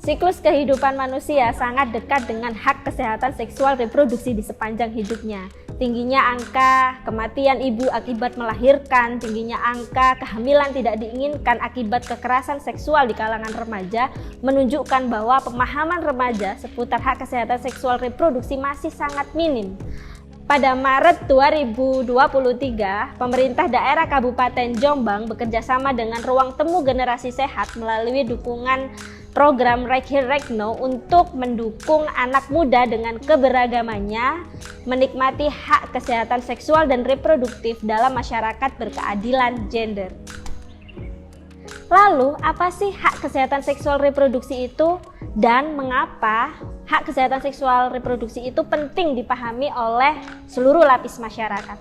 Siklus kehidupan manusia sangat dekat dengan hak kesehatan seksual reproduksi di sepanjang hidupnya. Tingginya angka kematian ibu akibat melahirkan, tingginya angka kehamilan tidak diinginkan akibat kekerasan seksual di kalangan remaja menunjukkan bahwa pemahaman remaja seputar hak kesehatan seksual reproduksi masih sangat minim. Pada Maret 2023, pemerintah daerah Kabupaten Jombang bekerjasama dengan Ruang Temu Generasi Sehat melalui dukungan program Right Here Right Now untuk mendukung anak muda dengan keberagamannya menikmati hak kesehatan seksual dan reproduktif dalam masyarakat berkeadilan gender. Lalu, apa sih hak kesehatan seksual reproduksi itu dan mengapa hak kesehatan seksual reproduksi itu penting dipahami oleh seluruh lapis masyarakat?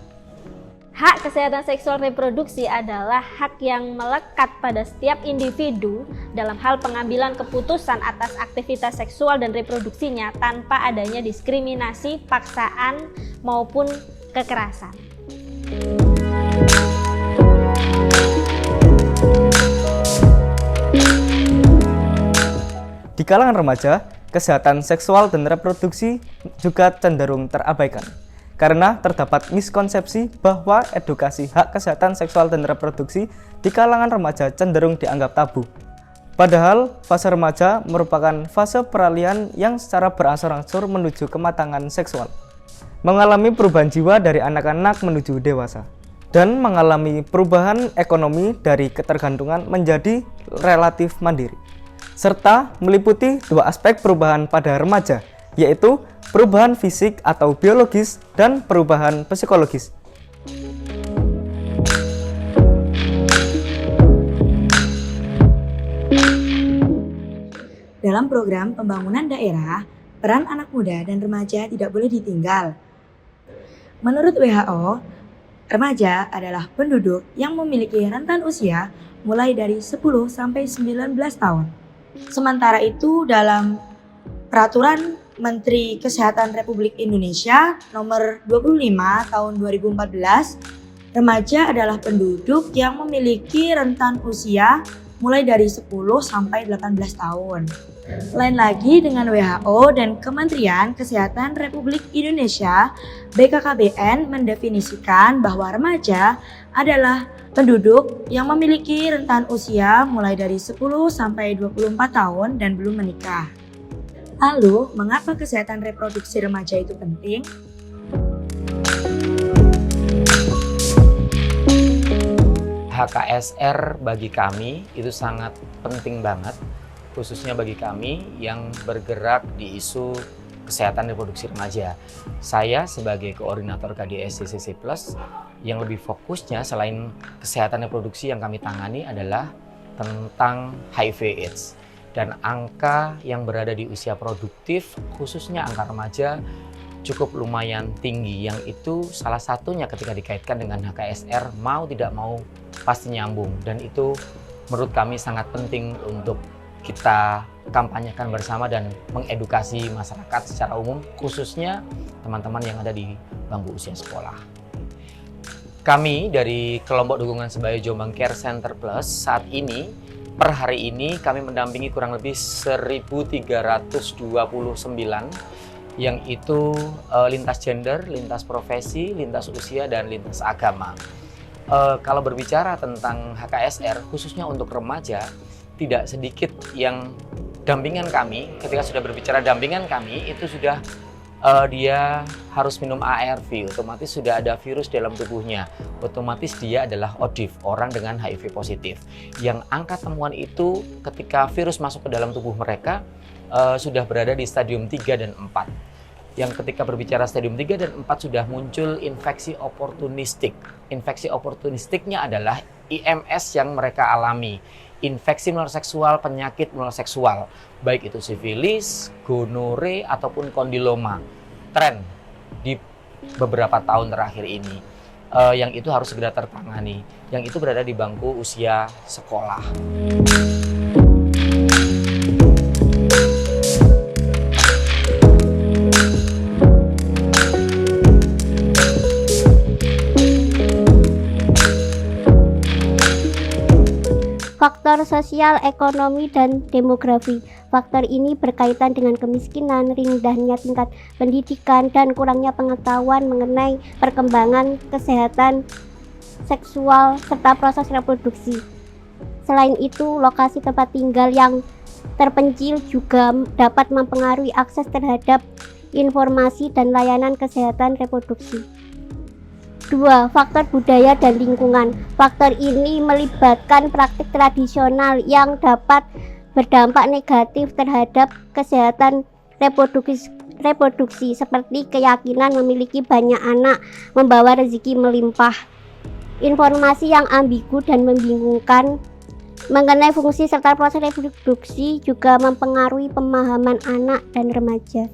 Hak kesehatan seksual reproduksi adalah hak yang melekat pada setiap individu dalam hal pengambilan keputusan atas aktivitas seksual dan reproduksinya tanpa adanya diskriminasi, paksaan, maupun kekerasan. Di kalangan remaja, kesehatan seksual dan reproduksi juga cenderung terabaikan karena terdapat miskonsepsi bahwa edukasi hak kesehatan seksual dan reproduksi di kalangan remaja cenderung dianggap tabu. Padahal fase remaja merupakan fase peralihan yang secara berangsur-angsur menuju kematangan seksual, mengalami perubahan jiwa dari anak-anak menuju dewasa, dan mengalami perubahan ekonomi dari ketergantungan menjadi relatif mandiri, serta meliputi dua aspek perubahan pada remaja, yaitu perubahan fisik atau biologis dan perubahan psikologis. Dalam program pembangunan daerah, peran anak muda dan remaja tidak boleh ditinggal. Menurut WHO, remaja adalah penduduk yang memiliki rentan usia mulai dari 10 sampai 19 tahun. Sementara itu dalam Peraturan Menteri Kesehatan Republik Indonesia Nomor 25 Tahun 2014, remaja adalah penduduk yang memiliki rentan usia mulai dari 10 sampai 18 tahun. Lain lagi dengan WHO dan Kementerian Kesehatan Republik Indonesia, BKKBN mendefinisikan bahwa remaja adalah penduduk yang memiliki rentan usia mulai dari 10 sampai 24 tahun dan belum menikah. Lalu, mengapa kesehatan reproduksi remaja itu penting? HKSR bagi kami itu sangat penting banget, khususnya bagi kami yang bergerak di isu kesehatan reproduksi remaja. Saya sebagai koordinator KDS CCC Plus yang lebih fokusnya selain kesehatan reproduksi yang kami tangani adalah tentang HIV/AIDS. Dan angka yang berada di usia produktif, khususnya angka remaja, cukup lumayan tinggi. Yang itu salah satunya ketika dikaitkan dengan HKSR, mau tidak mau pasti nyambung. Dan itu menurut kami sangat penting untuk kita kampanyekan bersama dan mengedukasi masyarakat secara umum, khususnya teman-teman yang ada di bangku usia sekolah. Kami dari kelompok dukungan sebaya Jombang Care Center Plus saat ini per hari ini kami mendampingi kurang lebih 1.329 yang itu lintas gender, lintas profesi, lintas usia, dan lintas agama. Kalau berbicara tentang HKSR, khususnya untuk remaja, tidak sedikit yang dampingan kami, ketika sudah berbicara dampingan kami, itu sudah dia harus minum ARV, otomatis sudah ada virus dalam tubuhnya, otomatis dia adalah ODIF, orang dengan HIV positif. Yang angka temuan itu ketika virus masuk ke dalam tubuh mereka sudah berada di stadium 3 dan 4. Yang ketika berbicara stadium 3 dan 4 sudah muncul infeksi oportunistik. Infeksi oportunistiknya adalah IMS yang mereka alami. Infeksi menular seksual, penyakit menular seksual, baik itu sifilis, gonore, ataupun kondiloma. Tren di beberapa tahun terakhir ini yang itu harus segera tertangani, yang itu berada di bangku usia sekolah. Faktor faktor sosial, ekonomi, dan demografi. Faktor ini berkaitan dengan kemiskinan, rendahnya tingkat pendidikan, dan kurangnya pengetahuan mengenai perkembangan kesehatan seksual serta proses reproduksi. Selain itu, lokasi tempat tinggal yang terpencil juga dapat mempengaruhi akses terhadap informasi dan layanan kesehatan reproduksi. 2. Faktor budaya dan lingkungan. Faktor ini melibatkan praktik tradisional yang dapat berdampak negatif terhadap kesehatan reproduksi seperti keyakinan memiliki banyak anak membawa rezeki melimpah. Informasi yang ambigu dan membingungkan mengenai fungsi serta proses reproduksi juga mempengaruhi pemahaman anak dan remaja.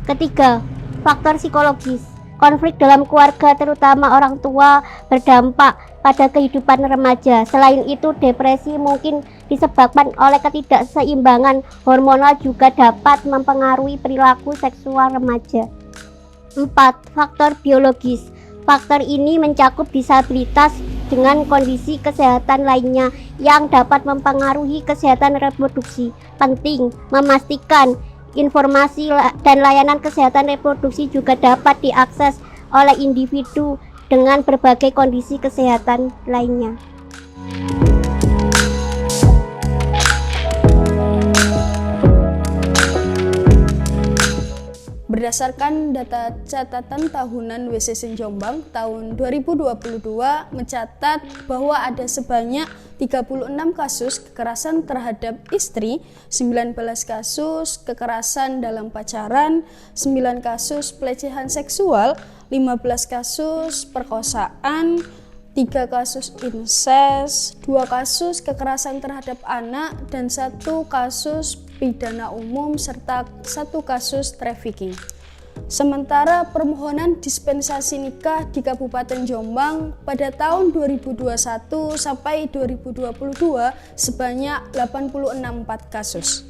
Ketiga, faktor psikologis. Konflik dalam keluarga terutama orang tua berdampak pada kehidupan remaja. Selain itu, depresi mungkin disebabkan oleh ketidakseimbangan hormonal juga dapat mempengaruhi perilaku seksual remaja. 4. Faktor biologis. Faktor ini mencakup disabilitas dengan kondisi kesehatan lainnya yang dapat mempengaruhi kesehatan reproduksi. Penting memastikan informasi dan layanan kesehatan reproduksi juga dapat diakses oleh individu dengan berbagai kondisi kesehatan lainnya. Berdasarkan data catatan tahunan WCC Jombang tahun 2022 mencatat bahwa ada sebanyak 36 kasus kekerasan terhadap istri, 19 kasus kekerasan dalam pacaran, 9 kasus pelecehan seksual, 15 kasus perkosaan, 3 kasus incest, 2 kasus kekerasan terhadap anak, dan 1 kasus pidana umum serta 1 kasus trafficking. Sementara permohonan dispensasi nikah di Kabupaten Jombang pada tahun 2021 sampai 2022 sebanyak 86 kasus.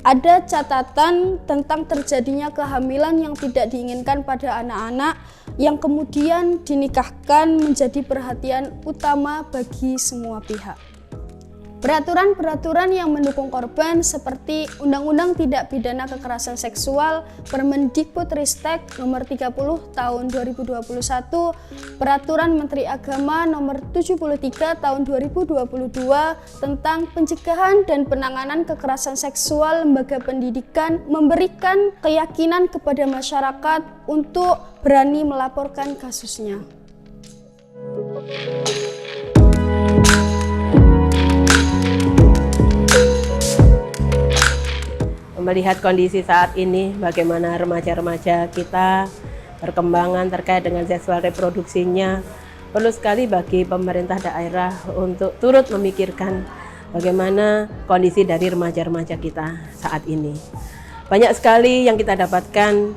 Ada catatan tentang terjadinya kehamilan yang tidak diinginkan pada anak-anak yang kemudian dinikahkan menjadi perhatian utama bagi semua pihak. Peraturan-peraturan yang mendukung korban seperti Undang-Undang Tindak Pidana Kekerasan Seksual, Permendikbudristek Nomor 30 Tahun 2021, Peraturan Menteri Agama Nomor 73 Tahun 2022 tentang pencegahan dan penanganan kekerasan seksual lembaga pendidikan memberikan keyakinan kepada masyarakat untuk berani melaporkan kasusnya. Melihat kondisi saat ini, bagaimana remaja-remaja kita perkembangan terkait dengan seksual reproduksinya, perlu sekali bagi pemerintah daerah untuk turut memikirkan bagaimana kondisi dari remaja-remaja kita saat ini. Banyak sekali yang kita dapatkan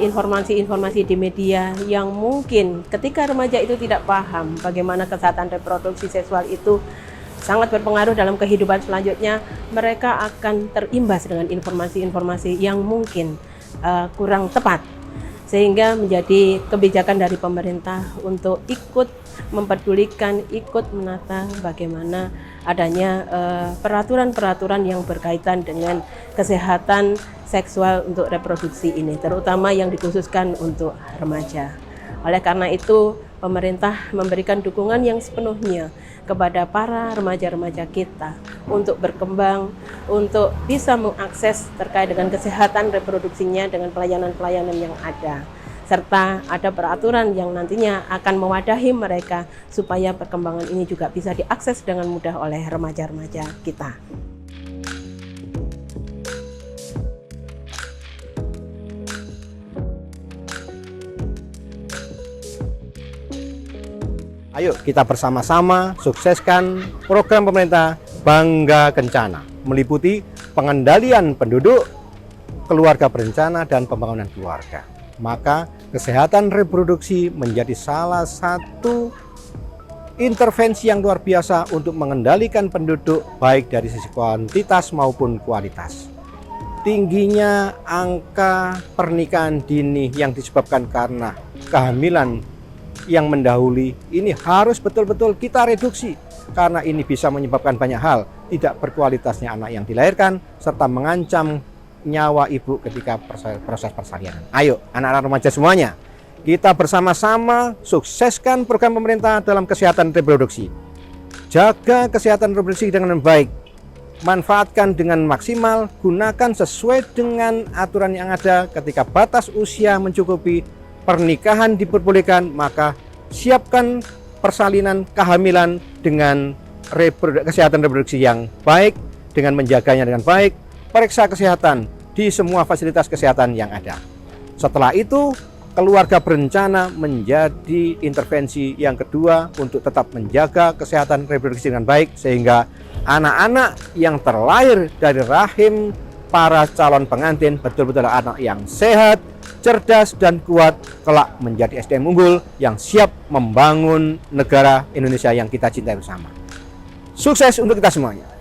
informasi-informasi di media yang mungkin ketika remaja itu tidak paham bagaimana kesehatan reproduksi seksual itu sangat berpengaruh dalam kehidupan selanjutnya, mereka akan terimbas dengan informasi-informasi yang mungkin kurang tepat. Sehingga menjadi kebijakan dari pemerintah untuk ikut mempedulikan, ikut menata bagaimana adanya peraturan-peraturan yang berkaitan dengan kesehatan seksual untuk reproduksi ini, terutama yang dikhususkan untuk remaja. Oleh karena itu, pemerintah memberikan dukungan yang sepenuhnya kepada para remaja-remaja kita untuk berkembang, untuk bisa mengakses terkait dengan kesehatan reproduksinya dengan pelayanan-pelayanan yang ada. Serta ada peraturan yang nantinya akan mewadahi mereka supaya perkembangan ini juga bisa diakses dengan mudah oleh remaja-remaja kita. Ayo kita bersama-sama sukseskan program pemerintah Bangga Kencana, meliputi pengendalian penduduk, keluarga berencana, dan pembangunan keluarga. Maka kesehatan reproduksi menjadi salah satu intervensi yang luar biasa untuk mengendalikan penduduk baik dari sisi kuantitas maupun kualitas. Tingginya angka pernikahan dini yang disebabkan karena kehamilan yang mendahului ini harus betul-betul kita reduksi karena ini bisa menyebabkan banyak hal, tidak berkualitasnya anak yang dilahirkan, serta mengancam nyawa ibu ketika proses persalinan. Ayo, anak-anak remaja semuanya, kita bersama-sama sukseskan program pemerintah dalam kesehatan reproduksi. Jaga kesehatan reproduksi dengan baik, manfaatkan dengan maksimal, gunakan sesuai dengan aturan yang ada. Ketika batas usia mencukupi, pernikahan diperbolehkan, maka siapkan persalinan kehamilan dengan kesehatan reproduksi yang baik, dengan menjaganya dengan baik, periksa kesehatan di semua fasilitas kesehatan yang ada. Setelah itu, keluarga berencana menjadi intervensi yang kedua untuk tetap menjaga kesehatan reproduksi dengan baik, sehingga anak-anak yang terlahir dari rahim para calon pengantin betul-betul anak yang sehat, cerdas, dan kuat, kelak menjadi SDM unggul yang siap membangun negara Indonesia yang kita cintai bersama. Sukses untuk kita semuanya.